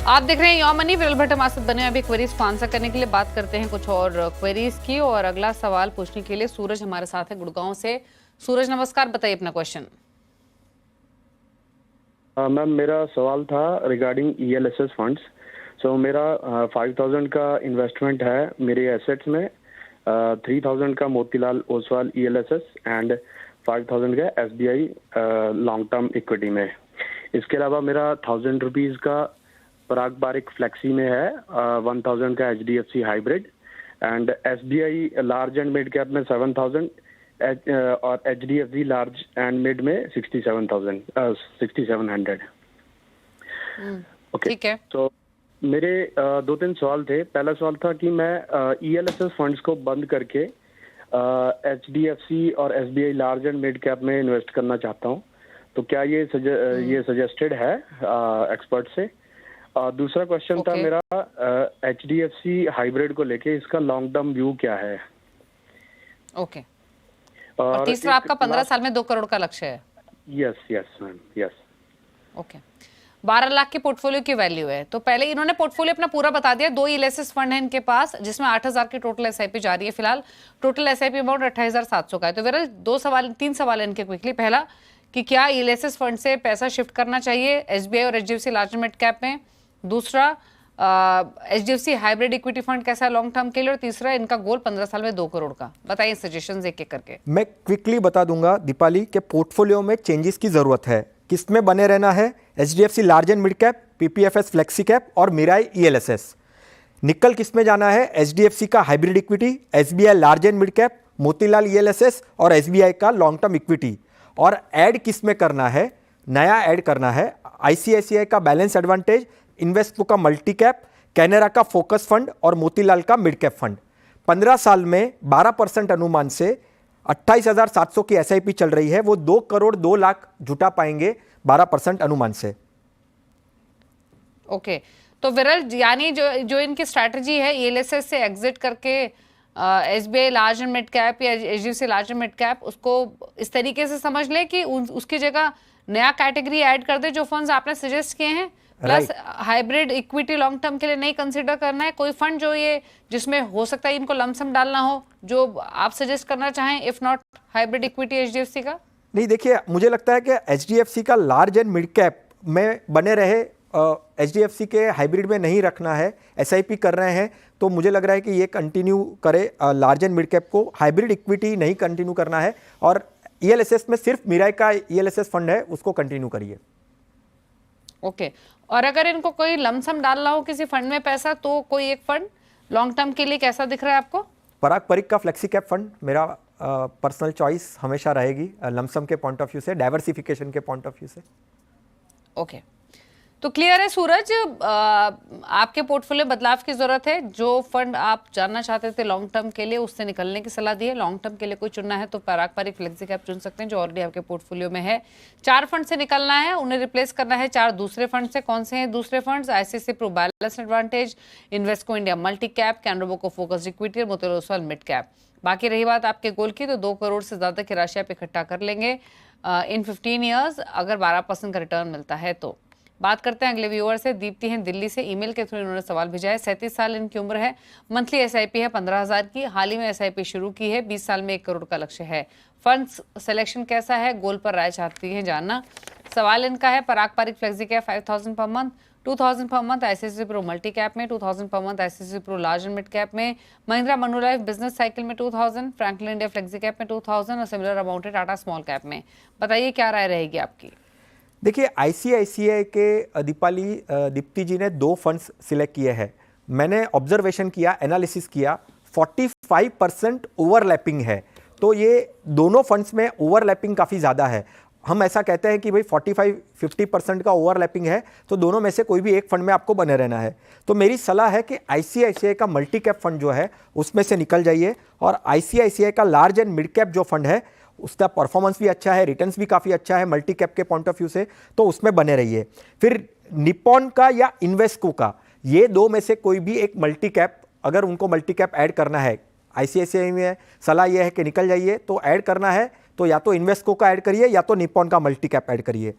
आप देख रहे हैं योर मनी। विरल भट्ट हमारे साथ बने अभी क्वेरीज को आंसर करने के लिए बात करते हैं कुछ और क्वेरीज की। और अगला सवाल पूछने के लिए सूरज हमारे साथ है गुड़गांव से। सूरज नमस्कार, बताइए अपना क्वेश्चन। मैम मेरा सवाल था रिगार्डिंग ELSS फंड्स। सो मेरा 5000 का इन्वेस्टमेंट है मेरे एसेट्स में, 3000 का मोतीलाल ओसवाल ELSS एंड 5000 का SBI लॉन्ग टर्म इक्विटी में। इसके अलावा मेरा 1000 रुपीज़ का पराग बारिक फ्लेक्सी में है, 1000 का HDFC hybrid and SBI large and mid cap में 7000 और HDFC लार्ज एंड मिड में 6700। ओके, ठीक है। तो मेरे 2-3 सवाल थे। पहला सवाल था कि मैं ELSS फंड्स को बंद करके HDFC और SBI large and mid cap में इन्वेस्ट करना चाहता हूँ, तो क्या ये सजेस्टेड है एक्सपर्ट से? दूसरा क्वेश्चन था मेरा HDFC हाइब्रिड को लेके, इसका लॉन्ग टर्म व्यू क्या है? ओके। और तीसरा आपका 15 साल में 2 करोड़ का लक्ष्य है। Yes ma'am, yes. Okay, 12 lakh की पोर्टफोलियो की वैल्यू है। तो पहले इन्होंने पोर्टफोलियो अपना पूरा बता दिया। 2 ELSS फंड है इनके पास जिसमें 8000 की टोटल SIP जा रही है फिलहाल। टोटल SIP अमाउंट 28700 का है। तो विरल 3 सवाल इनके क्विकली। पहला कि क्या ELSS फंड से पैसा शिफ्ट करना चाहिए SBI और HDFC लार्ज मिड कैप में? दूसरा HDFC हाइब्रिड इक्विटी फंड कैसा है लॉन्ग टर्म के लिए? और तीसरा इनका गोल 15 साल में 2 करोड़ का। बताइए सजेशंस एक एक करके। मैं क्विकली बता दूंगा दीपाली के पोर्टफोलियो में चेंजेस की जरूरत है। किसमें बने रहना है? HDFC large and mid cap, PPFS flexi cap और मिराई ELSS। निकल किसमें जाना है? HDFC का hybrid equity, SBI large and mid cap, Motilal ELSS और SBI का लॉन्ग टर्म इक्विटी। और ऐड किसमें करना है? नया ऐड करना है ICICI का बैलेंस एडवांटेज, इन्वेस्टको का मल्टी कैप, कैनरा का फोकस फंड और मोतीलाल का मिड कैप फंड। 15 साल में 12% अनुमान से 28,700 की SIP चल रही है। वो 2 करोड़ 2 लाख जुटा पाएंगे 12% अनुमान से। ओके, तो विरल यानी जो इनकी स्ट्रैटेजी है ELSS से एग्जिट करके SBI large and mid cap या HDFC large and mid cap, उसको इस तरीके से समझ ले कि उसकी जगह नया कैटेगरी ऐड कर दे जो फंड्स आपने सजेस्ट किए हैं। Plus hybrid equity long term के लिए नहीं कंसीडर करना है। कोई फंड जो ये जिसमें हो सकता है इनको लमसम डालना हो, जो आप सजेस्ट करना चाहें, if not hybrid equity HDFC का? नहीं, देखिए मुझे लगता है कि HDFC का लार्ज एंड मिड कैप में बने रहे, HDFC के हाइब्रिड में नहीं रखना है। SIP कर रहे हैं तो मुझे लग रहा है कि ये कंटिन्यू करे लार्ज एंड मिड कैप को। हाइब्रिड इक्विटी नहीं कंटिन्यू करना है। और ELSS में सिर्फ मिराई का ELSS फंड है, उसको कंटिन्यू करिए। ओके, और अगर इनको कोई लमसम डालना हो किसी फंड में पैसा, तो कोई एक फंड लॉन्ग टर्म के लिए कैसा दिख रहा है आपको? पराग परिक का फ्लेक्सी कैप फंड मेरा पर्सनल चॉइस हमेशा रहेगी, लमसम के पॉइंट ऑफ व्यू से, डाइवर्सिफिकेशन के पॉइंट ऑफ व्यू से। ओके, तो क्लियर है सूरज, आपके पोर्टफोलियो बदलाव की जरूरत है। जो फंड आप जानना चाहते थे लॉन्ग टर्म के लिए, उससे निकलने की सलाह दी है। लॉन्ग टर्म के लिए कोई चुनना है तो पराग परिक फ्लेक्सी कैप चुन सकते हैं जो ऑलरेडी आपके पोर्टफोलियो में है। 4 फंड से निकलना है, उन्हें रिप्लेस करना है 4 दूसरे फंड से। कौन से हैं दूसरे funds? ICICI pro balance advantage, Invesco India multi cap, Canara bank focus equity और मोतीलाल ओसवाल मिड कैप। बाकी रही बात आपके गोल की, तो 2 करोड़ से ज्यादा की राशि आप इकट्ठा कर लेंगे इन 15 ईयर्स, अगर 12% का रिटर्न मिलता है तो। बात करते हैं अगले व्यूअर से। दीप्ति हैं दिल्ली से, ईमेल के थ्रू इन्होंने सवाल भेजा है। 37 साल इनकी उम्र है, मंथली SIP है 15,000 की, हाल ही में SIP शुरू की है, 20 साल में 1 करोड़ का लक्ष्य है। फंड्स सिलेक्शन कैसा है, गोल पर राय चाहती हैं जानना। सवाल इनका है पराग Pareek flexi cap 5000 per month, 2000 per month ICICI pro multi cap में, 2000 per month ICICI pro large and mid cap में, महिंद्रा मनुलाइफ बिजनेस साइकिल में 2000, फ्रैंकलिन इंडिया फ्लेक्सी कैप में 2000 और सिमिलर अमाउंट है टाटा स्मॉल कैप में। बताइए क्या राय रहेगी आपकी? देखिए ICICI के दीप्ति जी ने 2 फंड्स सिलेक्ट किए हैं। मैंने ऑब्जर्वेशन किया, एनालिसिस किया, 45% ओवरलैपिंग है। तो ये दोनों फंड्स में ओवरलैपिंग काफ़ी ज़्यादा है। हम ऐसा कहते हैं कि भाई 45-50% का ओवरलैपिंग है, तो दोनों में से कोई भी एक फंड में आपको बने रहना है। तो मेरी सलाह है कि ICICI का मल्टी कैप फंड जो है उसमें से निकल जाइए, और ICICI का लार्ज एंड मिड कैप जो फंड है उसका परफॉर्मेंस भी अच्छा है, रिटर्न्स भी काफ़ी अच्छा है मल्टी कैप के पॉइंट ऑफ व्यू से, तो उसमें बने रहिए। फिर निप्पॉन का या इन्वेस्टको का, ये 2 में से कोई भी एक मल्टी कैप, अगर उनको मल्टी कैप ऐड करना है, ICICI में सलाह यह है कि निकल जाइए। तो ऐड करना है तो या तो इन्वेस्टको का ऐड करिए या तो निप्पॉन का मल्टी कैप ऐड करिए।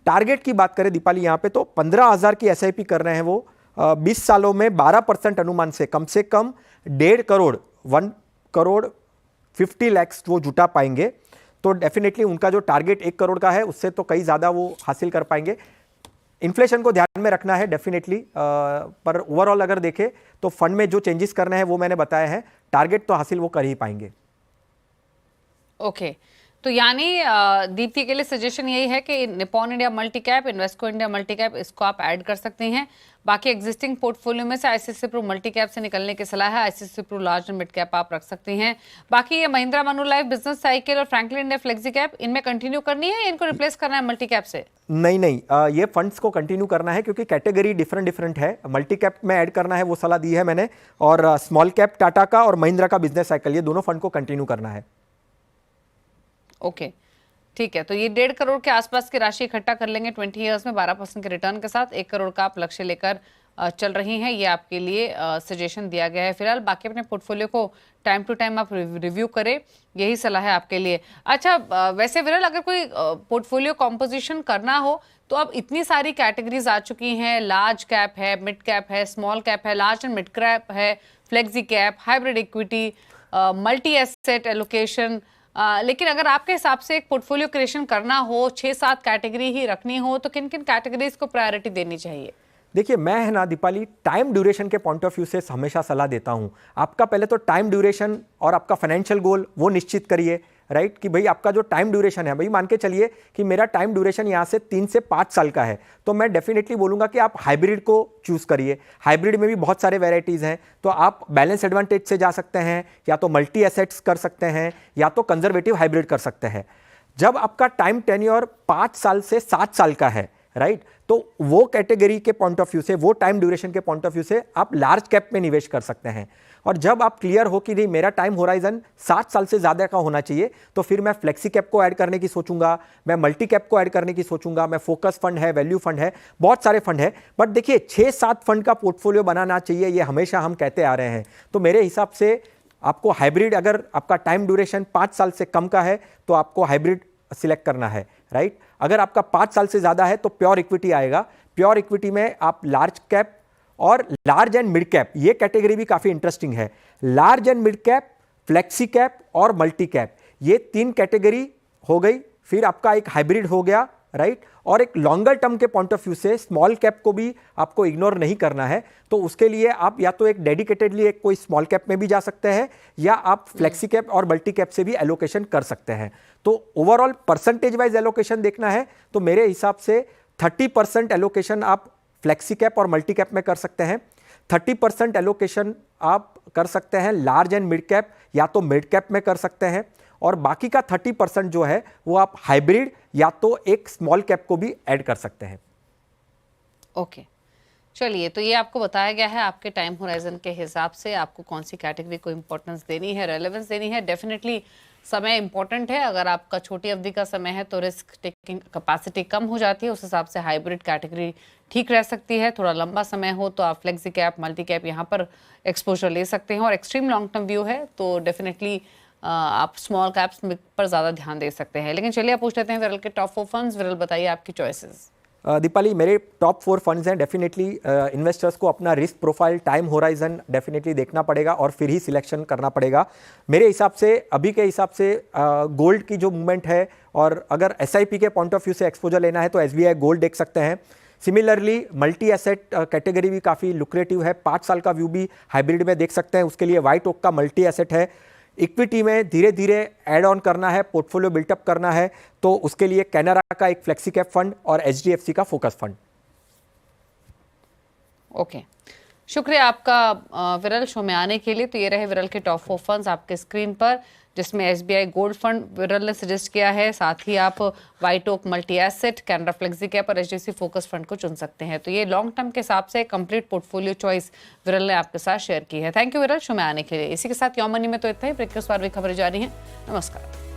टारगेट की बात करें दीपाली यहाँ पे तो 15,000 की एसआईपी कर रहे हैं वो 20 सालों में 12% अनुमान से कम 1.5 करोड़ 1 करोड़ 50 लाख वो जुटा पाएंगे। तो डेफिनेटली उनका जो टारगेट 1 करोड़ का है उससे तो कई ज़्यादा वो हासिल कर पाएंगे। इन्फ्लेशन को ध्यान में रखना है डेफिनेटली, पर ओवरऑल अगर देखें तो फंड में जो चेंजेस करने हैं वो मैंने बताया है, टारगेट तो हासिल वो कर ही पाएंगे। ओके, तो यानी दीप्ति के लिए सजेशन यही है कि Nippon India multi cap, Invesco India multi cap, इसको आप ऐड कर सकती हैं। बाकी एग्जिस्टिंग पोर्टफोलियो में से आईसीआईसीआई प्रू मल्टी कैप से निकलने की सलाह है। ICICI pru large and mid cap आप रख सकती हैं। बाकी ये महिंद्रा मनुलाइफ बिजनेस साइकिल और फ्रैंकलिन इंडिया फ्लेक्सी कैप, इनमें कंटिन्यू करनी है या इनको रिप्लेस करना है मल्टी कैप से? नहीं, ये फंड्स को कंटिन्यू करना है क्योंकि कैटेगरी डिफरेंट है। मल्टी कैप में ऐड करना है वो सलाह दी है मैंने, और स्मॉल कैप टाटा का और महिंद्रा का बिजनेस साइकिल, ये दोनों फंड को कंटिन्यू करना है। ओके, ठीक है। तो ये 1.5 करोड़ के आसपास की राशि इकट्ठा कर लेंगे 20 इयर्स में 12% के रिटर्न के साथ। 1 करोड़ का आप लक्ष्य लेकर चल रही हैं, ये आपके लिए सजेशन दिया गया है फिलहाल। बाकी अपने पोर्टफोलियो को टाइम टू टाइम आप रिव्यू करें, यही सलाह है आपके लिए। अच्छा, वैसे विरल अगर कोई पोर्टफोलियो कॉम्पोजिशन करना हो तो अब इतनी सारी कैटेगरीज आ चुकी हैं, लार्ज कैप है, मिड कैप है, स्मॉल कैप है, लार्ज एंड मिड कैप है, flexi cap, hybrid equity, multi asset allocation, लेकिन अगर आपके हिसाब से एक पोर्टफोलियो क्रिएशन करना हो, 6-7 कैटेगरी ही रखनी हो, तो किन किन कैटेगरीज को प्रायोरिटी देनी चाहिए? देखिए, मैं है ना दीपाली, टाइम ड्यूरेशन के पॉइंट ऑफ व्यू से हमेशा सलाह देता हूं। आपका पहले तो टाइम ड्यूरेशन और आपका फाइनेंशियल गोल वो निश्चित करिए, राइट, कि भाई आपका जो टाइम ड्यूरेशन है, भाई मान के चलिए कि मेरा टाइम ड्यूरेशन यहाँ से 3 से 5 साल का है, तो मैं डेफिनेटली बोलूँगा कि आप हाइब्रिड को चूज़ करिए। हाइब्रिड में भी बहुत सारे वेराइटीज़ हैं, तो आप बैलेंस एडवांटेज से जा सकते हैं, या तो मल्टी एसेट्स कर सकते हैं, या तो कंजर्वेटिव हाइब्रिड कर सकते हैं। जब आपका टाइम टेन्योर 5 साल से 7 साल का है, राइट, तो वो कैटेगरी के पॉइंट ऑफ व्यू से, वो टाइम ड्यूरेशन के पॉइंट ऑफ व्यू से आप लार्ज कैप में निवेश कर सकते हैं। और जब आप क्लियर हो कि नहीं मेरा टाइम होराइजन 7 साल से ज़्यादा का होना चाहिए, तो फिर मैं फ्लेक्सी कैप को ऐड करने की सोचूंगा, मैं मल्टी कैप को ऐड करने की सोचूंगा, मैं फोकस फंड है, वैल्यू फंड है, बहुत सारे फंड है। बट देखिए, 6-7 फंड का पोर्टफोलियो बनाना चाहिए, ये हमेशा हम कहते आ रहे हैं। तो मेरे हिसाब से आपको हाइब्रिड, अगर आपका टाइम ड्यूरेशन 5 साल से कम का है तो आपको हाइब्रिड सिलेक्ट करना है, राइट। अगर आपका 5 साल से ज़्यादा है तो प्योर इक्विटी आएगा। प्योर इक्विटी में आप लार्ज कैप और लार्ज एंड मिड कैप, ये कैटेगरी भी काफ़ी इंटरेस्टिंग है। Large and mid cap, flexi cap और मल्टी कैप, ये 3 कैटेगरी हो गई। फिर आपका एक हाइब्रिड हो गया, राइट। और एक लॉन्गर टर्म के पॉइंट ऑफ व्यू से स्मॉल कैप को भी आपको इग्नोर नहीं करना है, तो उसके लिए आप या तो एक डेडिकेटेडली एक कोई स्मॉल कैप में भी जा सकते हैं, या आप फ्लेक्सी कैप और मल्टी कैप से भी एलोकेशन कर सकते हैं। तो ओवरऑल परसेंटेज वाइज एलोकेशन देखना है तो मेरे हिसाब से 30% एलोकेशन आप फ्लेक्सी कैप और मल्टी कैप में कर सकते हैं, 30% एलोकेशन आप कर सकते हैं लार्ज एंड मिड कैप या तो मिड कैप में कर सकते हैं, और बाकी का 30% जो है वो आप हाइब्रिड या तो एक स्मॉल कैप को भी ऐड कर सकते हैं। ओके, चलिए, तो ये आपको बताया गया है आपके टाइम होराइजन के हिसाब से आपको कौन सी कैटेगरी को इंपॉर्टेंस देनी है, रेलेवेंस देनी है। डेफिनेटली समय इंपॉर्टेंट है। अगर आपका छोटी अवधि का समय है तो रिस्क टेकिंग कैपेसिटी कम हो जाती है, उस हिसाब से हाइब्रिड कैटेगरी ठीक रह सकती है। थोड़ा लंबा समय हो तो आप फ्लेक्सी कैप, मल्टी कैप यहाँ पर एक्सपोजर ले सकते हैं, और एक्सट्रीम लॉन्ग टर्म व्यू है तो डेफिनेटली आप स्मॉल कैप्स पर ज़्यादा ध्यान दे सकते हैं। लेकिन चलिए आप पूछ लेते हैं विरल के टॉप 4 फंड्स। विरल, बताइए आपकी चॉइसेस। दीपाली, मेरे टॉप 4 फंड्स हैं। डेफिनेटली इन्वेस्टर्स को अपना risk profile, time horizon definitely देखना पड़ेगा और फिर ही सिलेक्शन करना पड़ेगा। मेरे हिसाब से, अभी के हिसाब से गोल्ड की जो मूवमेंट है, और अगर एसआईपी के पॉइंट ऑफ व्यू से एक्सपोजर लेना है तो एसबीआई गोल्ड देख सकते हैं। सिमिलरली मल्टी एसेट कैटेगरी भी काफ़ी लुक्रेटिव है, 5 साल का व्यू भी हाइब्रिड में देख सकते हैं, उसके लिए वाइट ओक का मल्टी एसेट है। इक्विटी में धीरे धीरे ऐड ऑन करना है, पोर्टफोलियो बिल्टअप करना है, तो उसके लिए कैनरा का एक फ्लेक्सी कैप फंड और एचडीएफसी का फोकस फंड। ओके, शुक्रिया आपका विरल शो में आने के लिए। तो ये रहे विरल के टॉप 4 फंड्स आपके स्क्रीन पर, जिसमें एसबीआई गोल्ड फंड विरल ने सजेस्ट किया है, साथ ही आप White Oak multi asset, Canara flexi cap और एचडीएफसी फोकस फंड को चुन सकते हैं। तो ये लॉन्ग टर्म के हिसाब से कंप्लीट पोर्टफोलियो चॉइस विरल ने आपके साथ शेयर की है। थैंक यू विरल शो में आने के लिए। इसी के साथ योर मनी में तो इतना ही। ब्रेक के बाद भी खबरें जारी हैं। नमस्कार।